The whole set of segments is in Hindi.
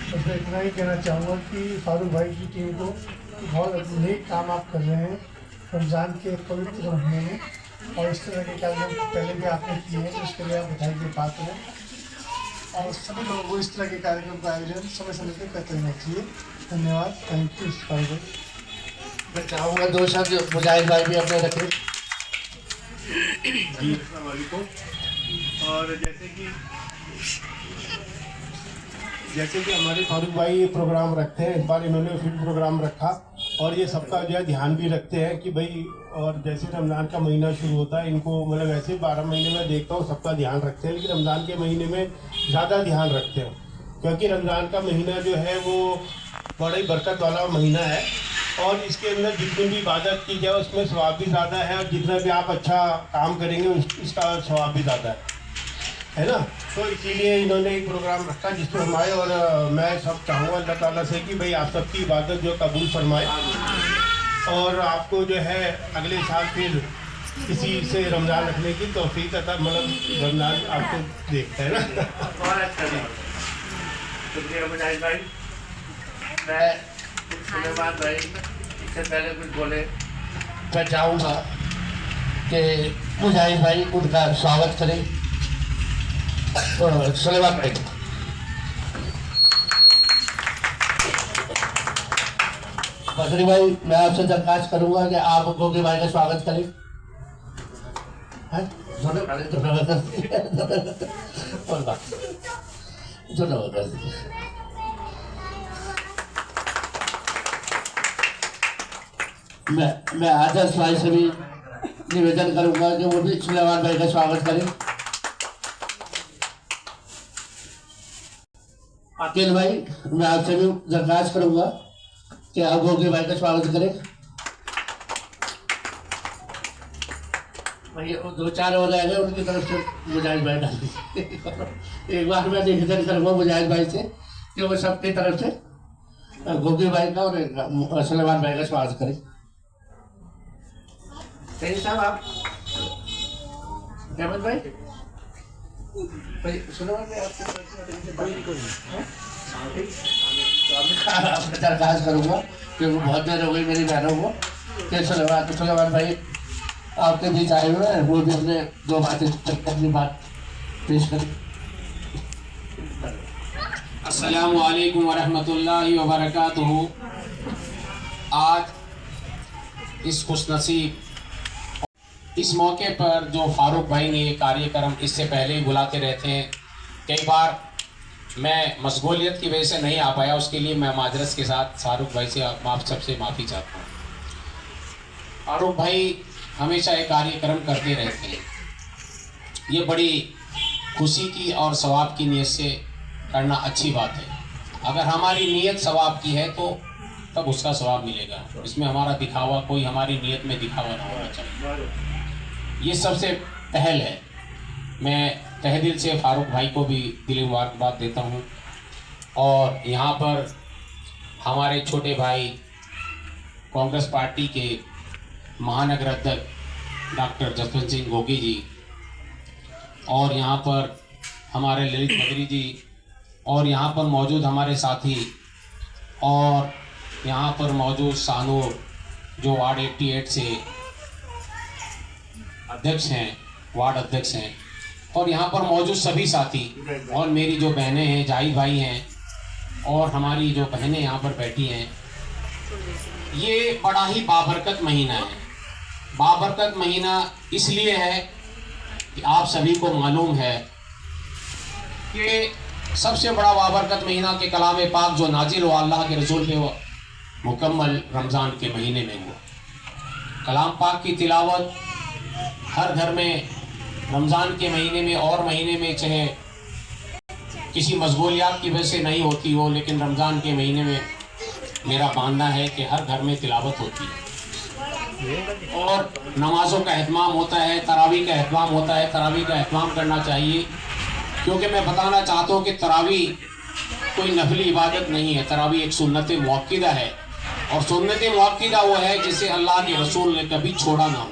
बस मैं इतना ही कहना चाहूँगा कि फारूक भाई की टीम को बहुत नेक काम आप कर रहे हैं रमज़ान के पवित्र महीने में, और इस तरह के कार्यक्रम पहले भी आपने किए हैं, तो इसके लिए आप बधाई के पात्र हैं। और सभी लोगों को इस तरह के कार्यक्रम का आयोजन समय समय पर करते रहना चाहिए। धन्यवाद। थैंक यू फारूक भाई। मैं चाहूँगा दो शब्द मुजाहिद भाई भी अपने रखें। जी अस्सलाम वालेकुम। और जैसे कि हमारे फारूक भाई प्रोग्राम रखते हैं, इस बार इन्होंने फिल्म प्रोग्राम रखा और ये सबका जो है ध्यान भी रखते हैं कि भाई, और जैसे रमज़ान का महीना शुरू होता है, इनको मतलब वैसे 12 महीने में देखता हूँ सबका ध्यान रखते हैं, लेकिन रमज़ान के महीने में ज़्यादा ध्यान रखते हैं, क्योंकि रमज़ान का महीना जो है वो बड़ा ही बरकत वाला महीना है और इसके अंदर जितनी भी इबादत की जाए उसमें सवाब भी ज़्यादा है, और जितना भी आप अच्छा काम करेंगे उसका सवाब भी ज़्यादा है ना। तो इसीलिए इन्होंने एक प्रोग्राम रखा जिसमें हम आए, और मैं सब चाहूँगा अल्लाह ताला से कि भाई आप सबकी इबादत जो कबूल फरमाए, और आपको जो है अगले साल फिर किसी से रमज़ान रखने की तौफीक अता, मतलब रमज़ान आपको देखता है ना। और अच्छा जी, शुक्रिया मुजाहिद भाई। मैं सुलेमान भाई इससे पहले कुछ बोले। मैं चाहूँगा कि मुजाहिद भाई उनका स्वागत करें। सुलेमान भाई, बसरी भाई, मैं आपसे दरख्वास्त करूंगा कि आप गोगी भाई का स्वागत करें। मैं आदर्श भाई से भी निवेदन करूंगा कि वो भी सुलेमान भाई का स्वागत करें। अकेल भाई, मैं आपसे भी दरख्वास्त करूंगा कि आप गोगी भाई का स्वागत करें। भैया 2-4 हो जाएंगे, उनकी तरफ से मुजाहिद भाई डाल एक बार मैं निवेदन करूंगा मुजाहिद भाई से कि वो सबकी तरफ से गोगी भाई का और सुलेमान भाई का स्वागत करें। सही साहब, आप अहमद भाई, सुलेमान भाई आपसे दरख्वास्त करूंगा क्योंकि बहुत देर हो गई मेरी बहनों को कि सुलेमान भाई आपके बीच आए हुए हैं, वो भी अपने 2 बातें अपनी बात पेश करें। अस्सलामु अलैकुम वरहमतुल्लाहि वबरकातुहू। आज इस खुशनसीब इस मौके पर जो फारूक भाई ने ये कार्यक्रम इससे पहले ही बुलाते रहते हैं, कई बार मैं मशगूलियत की वजह से नहीं आ पाया, उसके लिए मैं माजरत के साथ फारूक भाई से आप सबसे माफ़ी चाहता हूँ। फारूक भाई हमेशा ये कार्यक्रम करते रहते हैं, ये बड़ी खुशी की और सवाब की नीयत से करना अच्छी बात है। अगर हमारी नीयत सवाब की है तो तब उसका सवाब मिलेगा, इसमें हमारा दिखावा, कोई हमारी नीयत में दिखावा ना होना चाहिए, ये सबसे पहल है। मैं तहे दिल से फारूक भाई को भी दिली मुबारकबाद देता हूँ। और यहाँ पर हमारे छोटे भाई कांग्रेस पार्टी के महानगर अध्यक्ष डॉक्टर जसवंत सिंह गोगी जी, और यहाँ पर हमारे ललित बद्री जी, और यहाँ पर मौजूद हमारे साथी, और यहाँ पर मौजूद सानूर जो वार्ड 88 से अध्यक्ष हैं, वार्ड अध्यक्ष हैं, और यहाँ पर मौजूद सभी साथी, और मेरी जो बहनें हैं, जाहिद भाई हैं, और हमारी जो बहनें यहाँ पर बैठी हैं। ये बड़ा ही बाबरकत महीना है। बाबरकत महीना इसलिए है कि आप सभी को मालूम है कि सबसे बड़ा बाबरकत महीना के कलाम पाक जो नाजिल हुआ अल्लाह के रसूल के मुकम्मल रमज़ान के महीने में हुआ। कलाम पाक की तिलावत हर घर में रमज़ान के महीने में और महीने में चाहे किसी मशगूलियात की वजह से नहीं होती हो, लेकिन रमज़ान के महीने में मेरा मानना है कि हर घर में तिलावत होती है और नमाज़ों का एहतमाम होता है, तरावी का एहतमाम होता है। तरावी का एहतमाम करना चाहिए, क्योंकि मैं बताना चाहता हूँ कि तरावी कोई नफली इबादत नहीं है, तरावी एक सुन्नत मुअक्किदा है, और सुन्नत मुअक्किदा वो है जिसे अल्लाह के रसूल ने कभी छोड़ा ना हो।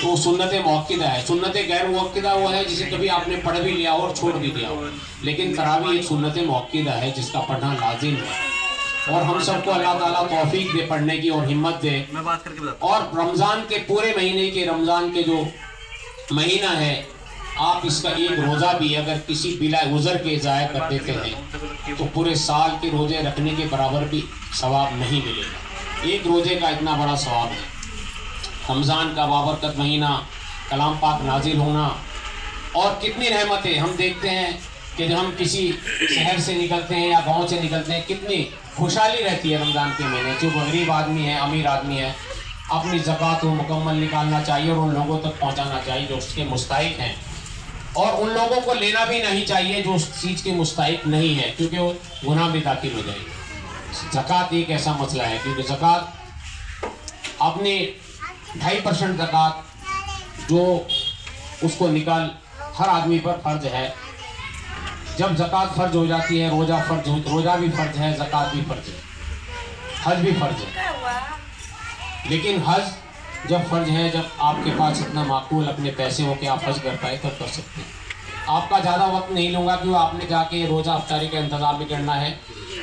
वो सुन्नत मौक़िदा है। सुन्नत गैर मौक़िदा वो है जिसे कभी आपने पढ़ भी लिया और छोड़ भी दिया हो, लेकिन तरावी एक सुन्नत मौक़िदा है जिसका पढ़ना लाजिम है। और हम सबको अल्लाह ताला तौफीक दे पढ़ने की और हिम्मत दे। और रमज़ान के पूरे महीने के, रमज़ान के जो महीना है, आप इसका एक रोज़ा भी अगर किसी बिला गुज़र के ज़ाया कर देते हैं तो पूरे साल के रोज़े रखने के बराबर भी सवाब नहीं मिलेगा। एक रोज़े का इतना बड़ा सवाब है। रमज़ान का बाबरकत महीना, कलाम पाक नाजिल होना, और कितनी रहमतें हम देखते हैं कि जब हम किसी शहर से निकलते हैं या गांव से निकलते हैं, कितनी खुशहाली रहती है रमज़ान के महीने। जो गरीब आदमी है, अमीर आदमी है, अपनी ज़कात को मुकम्मल निकालना चाहिए और उन लोगों तक पहुंचाना चाहिए जो उसके मुस्तहिक हैं, और उन लोगों को लेना भी नहीं चाहिए जो उस चीज़ के मुस्तहिक नहीं है, क्योंकि वो गुनाह में दाखिल हो जाएगी। ज़कात एक ऐसा मसला है, क्योंकि ज़कात अपने 2.5% ज़कात जो उसको निकाल हर आदमी पर फ़र्ज है। जब ज़कात फ़र्ज हो जाती है, रोज़ा भी फ़र्ज है, ज़कात भी फ़र्ज है, हज भी फ़र्ज है। लेकिन हज जब फ़र्ज है, जब आपके पास इतना माकूल अपने पैसे हो कि आप हज कर पाए, तब कर सकते हैं। आपका ज़्यादा वक्त नहीं लूँगा, क्योंकि आपने जाके रोज़ा अफ्तारी का इंतज़ाम भी करना है।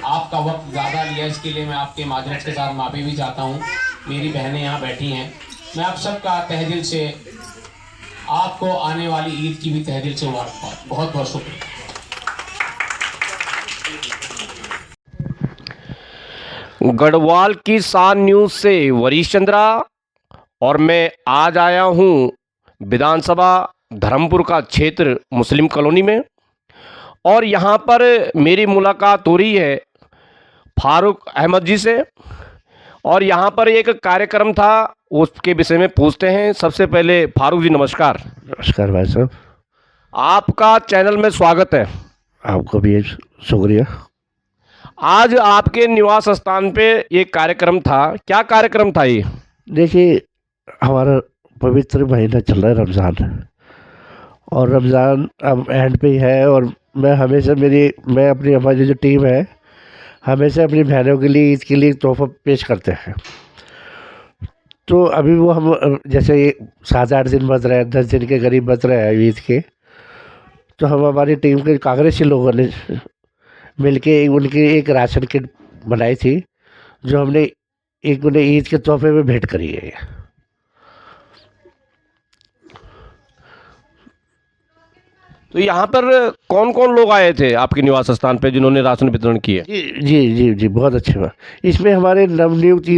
आपका वक्त ज़्यादा लिया, इसके लिए मैं आपके माजरत के साथ माफ़ी भी चाहता हूँ। मेरी बहनें यहाँ बैठी हैं, मैं आप सबका तहे दिल से, आपको आने वाली ईद की भी तहे दिल से मुबारकबाद। बहुत बहुत शुक्रिया। गढ़वाल की सान न्यूज़ से वरीश चंद्रा, और मैं आज आया हूँ विधानसभा धर्मपुर का क्षेत्र मुस्लिम कॉलोनी में, और यहाँ पर मेरी मुलाकात हो रही है फारूक अहमद जी से, और यहाँ पर एक कार्यक्रम था उसके विषय में पूछते हैं। सबसे पहले फारूक जी नमस्कार। नमस्कार भाई साहब, आपका चैनल में स्वागत है। आपको भी शुक्रिया। आज आपके निवास स्थान पे एक कार्यक्रम था, क्या कार्यक्रम था ये? देखिए, हमारा पवित्र महीना चल रहा है रमज़ान, और रमज़ान अब एंड पे ही है, और मैं हमेशा मैं अपनी हमारी जो टीम है हमेशा अपनी बहनों के लिए ईद के लिए तोहफा पेश करते हैं। तो अभी वो हम जैसे 7-8 दिन बच रहे हैं, 10 दिन के करीब बच रहे हैं ईद के, तो हम हमारी टीम के कांग्रेसी लोगों ने मिलके उनकी एक राशन किट बनाई थी, जो हमने उन्हें ईद के तोहफे में भेंट करी है। तो यहाँ पर कौन कौन लोग आए थे आपके निवास स्थान पे जिन्होंने राशन वितरण किया? जी जी जी जी, बहुत अच्छी बात। इसमें हमारे नवनियुक्त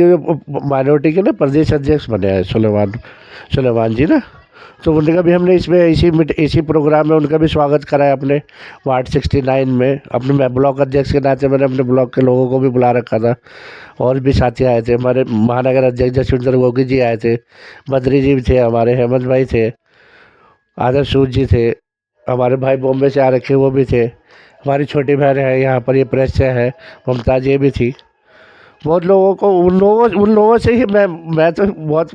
माइनॉरिटी के ना प्रदेश अध्यक्ष बने हैं सुलेमान जी ना, तो उनका भी हमने इसमें इसी प्रोग्राम में उनका भी स्वागत कराया अपने वार्ड 69 में। अपने मैं ब्लॉक अध्यक्ष के नाते मैंने अपने ब्लॉक के लोगों को भी बुला रखा था, और भी साथी आए थे। हमारे महानगर अध्यक्ष जसविंदर गोगी जी आए थे, बद्री जी भी थे, हमारे हेमंत भाई थे, आदर्श सूद जी थे, हमारे भाई बॉम्बे से आ रखे वो भी थे, हमारी छोटी बहन है यहाँ पर, ये प्रेस से है मुमताज़, ये भी थी। बहुत लोगों को उन लोगों से ही मैं तो बहुत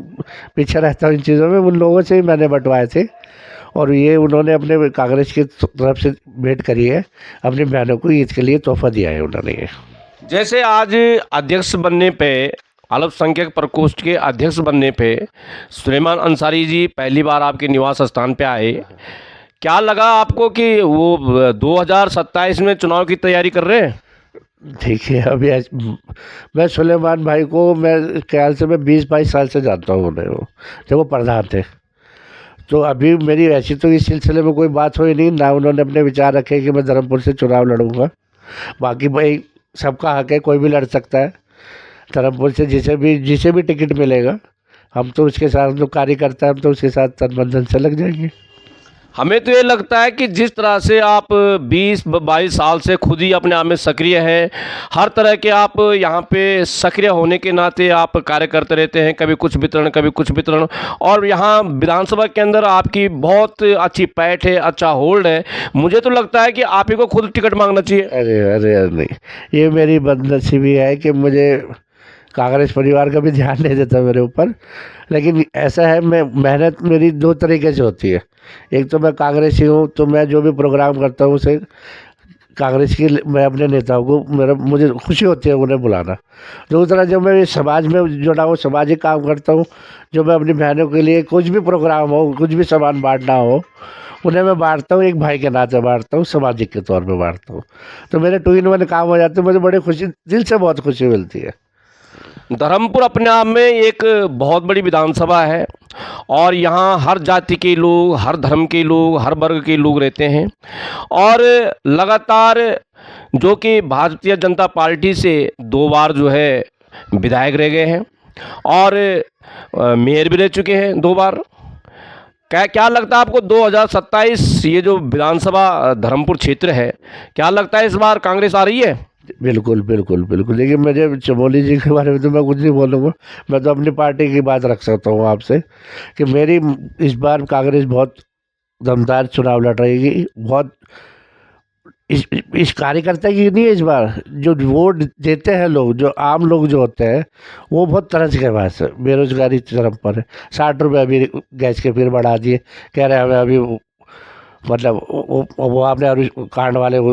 पीछे रहता हूँ इन चीज़ों में, उन लोगों से ही मैंने बंटवाए थे, और ये उन्होंने अपने कांग्रेस की तरफ से भेंट करी है, अपनी बहनों को ईद के लिए तोहफा दिया है उन्होंने। ये जैसे आज अध्यक्ष बनने पे, अल्पसंख्यक प्रकोष्ठ के अध्यक्ष बनने पे सुलेमान अंसारी जी पहली बार आपके निवास स्थान पे आए, क्या लगा आपको कि वो 2027 में चुनाव की तैयारी कर रहे हैं? देखिए, अभी मैं सुलेमान भाई को मैं ख्याल से मैं 20-22 साल से जानता हूँ उन्हें, वो जब वो प्रधान थे। तो अभी मेरी ऐसी तो इस सिलसिले में कोई बात हुई नहीं, ना उन्होंने अपने विचार रखे कि मैं धर्मपुर से चुनाव लड़ूंगा। बाकी भाई सबका हक है, कोई भी लड़ सकता है धर्मपुर से, जिसे भी टिकट मिलेगा। हम तो उसके साथ जो कार्यकर्ता, हम तो उसके साथ तन मन धन से लग जाएंगे। हमें तो ये लगता है कि जिस तरह से आप 20-22 साल से खुद ही अपने आप में सक्रिय हैं, हर तरह के आप यहाँ पे सक्रिय होने के नाते आप कार्य करते रहते हैं, कभी कुछ वितरण कभी कुछ वितरण, और यहाँ विधानसभा के अंदर आपकी बहुत अच्छी पैठ है, अच्छा होल्ड है। मुझे तो लगता है कि आप ही को खुद टिकट मांगना चाहिए। अरे नहीं, ये मेरी बदनसीबी है कि मुझे कांग्रेस परिवार का भी ध्यान नहीं देता मेरे ऊपर। लेकिन ऐसा है, मैं मेहनत मेरी 2 तरीके से होती है। एक तो मैं कांग्रेसी हूँ, तो मैं जो भी प्रोग्राम करता हूँ उसे कांग्रेस की मैं अपने नेताओं को मुझे खुशी होती है उन्हें बुलाना। जो तरह जब मैं इस समाज में जुड़ा हूँ, सामाजिक काम करता हूँ, जो मैं अपनी बहनों के लिए कुछ भी प्रोग्राम हो, कुछ भी सामान बांटना हो, उन्हें मैं बांटता हूँ, एक भाई के नाते बांटता हूँ, सामाजिक के तौर पे बांटता हूँ। तो मेरे 2 in 1 काम हो जाते हैं, मुझे बड़ी खुशी, दिल से बहुत खुशी मिलती है। धर्मपुर अपने आप में एक बहुत बड़ी विधानसभा है और यहाँ हर जाति के लोग, हर धर्म के लोग, हर वर्ग के लोग रहते हैं और लगातार जो कि भारतीय जनता पार्टी से 2 बार जो है विधायक रह गए हैं और मेयर भी रह चुके हैं 2 बार। क्या लगता है आपको 2027 ये जो विधानसभा धर्मपुर क्षेत्र है, क्या लगता है इस बार कांग्रेस आ रही है? बिल्कुल बिल्कुल बिल्कुल। देखिए, मुझे चमोली जी के बारे में तो मैं कुछ नहीं बोलूँगा, मैं तो अपनी पार्टी की बात रख सकता हूँ आपसे कि मेरी इस बार कांग्रेस बहुत दमदार चुनाव लड़ रहेगी। बहुत इस कार्यकर्ता की नहीं है, इस बार जो वोट देते हैं लोग, जो आम लोग जो होते हैं, वो बहुत तरस के पास है, बेरोजगारी चरम पर है। 60 रुपये अभी गैस के फिर बढ़ा दिए, कह रहे हैं हमें अभी मतलब वो आपने अभी कांड वाले वो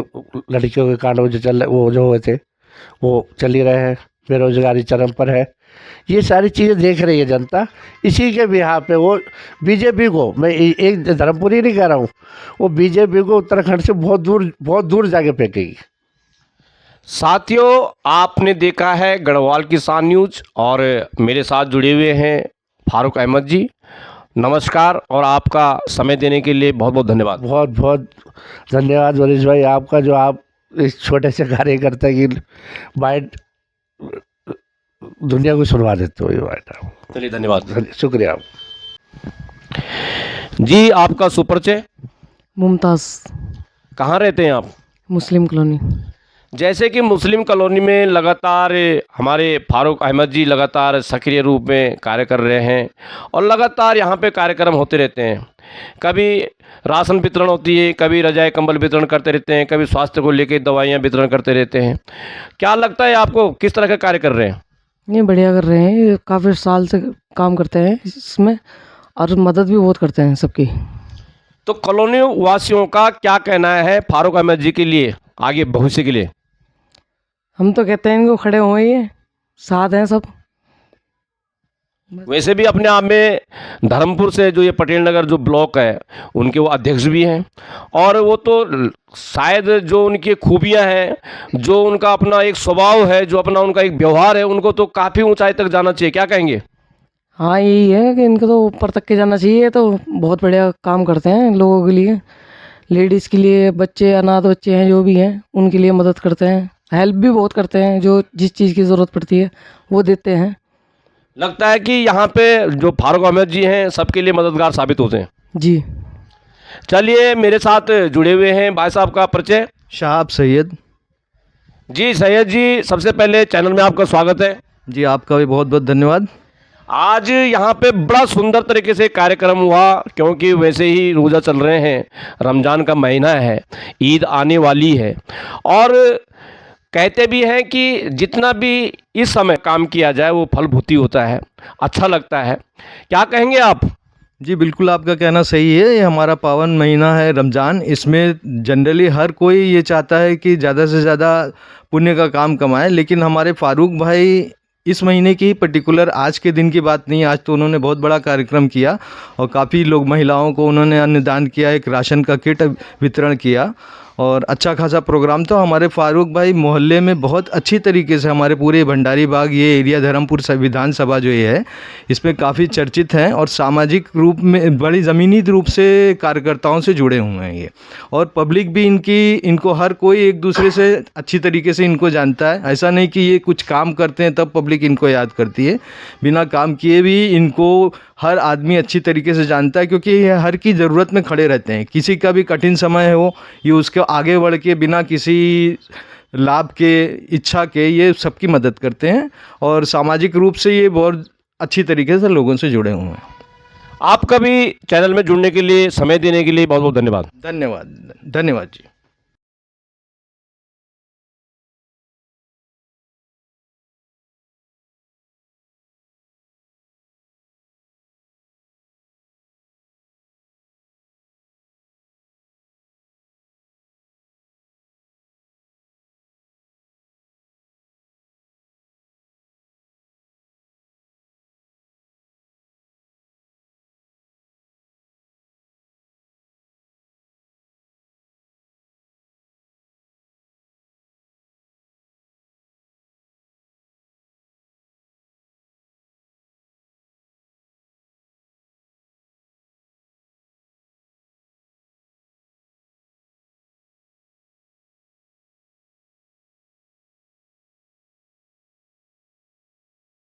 लड़कियों के कांड जो चल वो जो हुए थे वो चल ही रहे हैं, बेरोजगारी चरम पर है। ये सारी चीज़ें देख रही है जनता, इसी के बिहार पे वो बीजेपी को, मैं एक धर्मपुरी नहीं कह रहा हूँ, वो बीजेपी को उत्तराखंड से बहुत दूर जाके फेंकेगी। साथियों, आपने देखा है गढ़वाल किसान न्यूज और मेरे साथ जुड़े हुए हैं फारूक अहमद जी। नमस्कार और आपका समय देने के लिए बहुत बहुत धन्यवाद। बहुत बहुत धन्यवाद वरिश भाई आपका, जो आप इस छोटे से कार्यकर्ता की बाइट दुनिया को सुनवा देते हो। ये बाइट चलिए, धन्यवाद, शुक्रिया जी। आपका सुपरिचय? मुमताज़। कहाँ रहते हैं आप? मुस्लिम कॉलोनी। जैसे कि मुस्लिम कॉलोनी में लगातार हमारे फारूक अहमद जी लगातार सक्रिय रूप में कार्य कर रहे हैं और लगातार यहाँ पे कार्यक्रम होते रहते हैं। कभी राशन वितरण होती है, कभी रजाई कंबल वितरण करते रहते हैं, कभी स्वास्थ्य को लेकर दवाइयाँ वितरण करते रहते हैं। क्या लगता है आपको, किस तरह का कार्य कर रहे हैं? ये बढ़िया कर रहे हैं, काफ़ी साल से काम करते हैं इसमें और मदद भी बहुत करते हैं सबकी। तो कॉलोनी वासियों का क्या कहना है फारूक अहमद जी के लिए आगे भविष्य के लिए? हम तो कहते हैं इनको खड़े हुए, ये साथ हैं सब। वैसे भी अपने आप में धर्मपुर से जो ये पटेल नगर जो ब्लॉक है उनके वो अध्यक्ष भी हैं और वो तो शायद जो उनकी खूबियां हैं, जो उनका अपना एक स्वभाव है, जो अपना उनका एक व्यवहार है, उनको तो काफ़ी ऊंचाई तक जाना चाहिए। क्या कहेंगे? हाँ, यही है कि इनको तो ऊपर तक के जाना चाहिए। तो बहुत बढ़िया काम करते हैं लोगों के लिए, लेडीज़ के लिए, बच्चे, अनाथ बच्चे हैं जो भी हैं उनके लिए मदद करते हैं, हेल्प भी बहुत करते हैं, जो जिस चीज़ की ज़रूरत पड़ती है वो देते हैं। लगता है कि यहाँ पे जो फारूक अहमद जी हैं सबके लिए मददगार साबित होते हैं जी। चलिए, मेरे साथ जुड़े हुए हैं भाई साहब का परिचय। शाहब सैयद जी। सैयद जी, सबसे पहले चैनल में आपका स्वागत है जी। आपका भी बहुत बहुत धन्यवाद। आज यहाँ पे बड़ा सुंदर तरीके से कार्यक्रम हुआ, क्योंकि वैसे ही रोज़ा चल रहे हैं, रमज़ान का महीना है, ईद आने वाली है और कहते भी हैं कि जितना भी इस समय काम किया जाए वो फलभूति होता है, अच्छा लगता है। क्या कहेंगे आप? जी बिल्कुल, आपका कहना सही है। ये हमारा पावन महीना है रमज़ान, इसमें जनरली हर कोई ये चाहता है कि ज़्यादा से ज़्यादा पुण्य का काम कमाए, लेकिन हमारे फारूक भाई इस महीने की पर्टिकुलर आज के दिन की बात नहीं, आज तो उन्होंने बहुत बड़ा कार्यक्रम किया और काफ़ी लोग महिलाओं को उन्होंने अन्नदान किया, एक राशन का किट वितरण किया और अच्छा खासा प्रोग्राम। तो हमारे फारूक भाई मोहल्ले में बहुत अच्छी तरीके से, हमारे पूरे भंडारी बाग ये एरिया धर्मपुर विधानसभा जो ये है इसमें काफ़ी चर्चित हैं और सामाजिक रूप में बड़ी ज़मीनी रूप से कार्यकर्ताओं से जुड़े हुए हैं ये, और पब्लिक भी इनको हर कोई एक दूसरे से अच्छी तरीके से इनको जानता है। ऐसा नहीं कि ये कुछ काम करते हैं तब पब्लिक इनको याद करती है, बिना काम किए भी इनको हर आदमी अच्छी तरीके से जानता है, क्योंकि ये हर की ज़रूरत में खड़े रहते हैं। किसी का भी कठिन समय हो, ये उसके आगे बढ़ के बिना किसी लाभ के, इच्छा के, ये सबकी मदद करते हैं और सामाजिक रूप से ये बहुत अच्छी तरीके से लोगों से जुड़े हुए हैं। आपका भी चैनल में जुड़ने के लिए, समय देने के लिए बहुत बहुत धन्यवाद। धन्यवाद, धन्यवाद जी।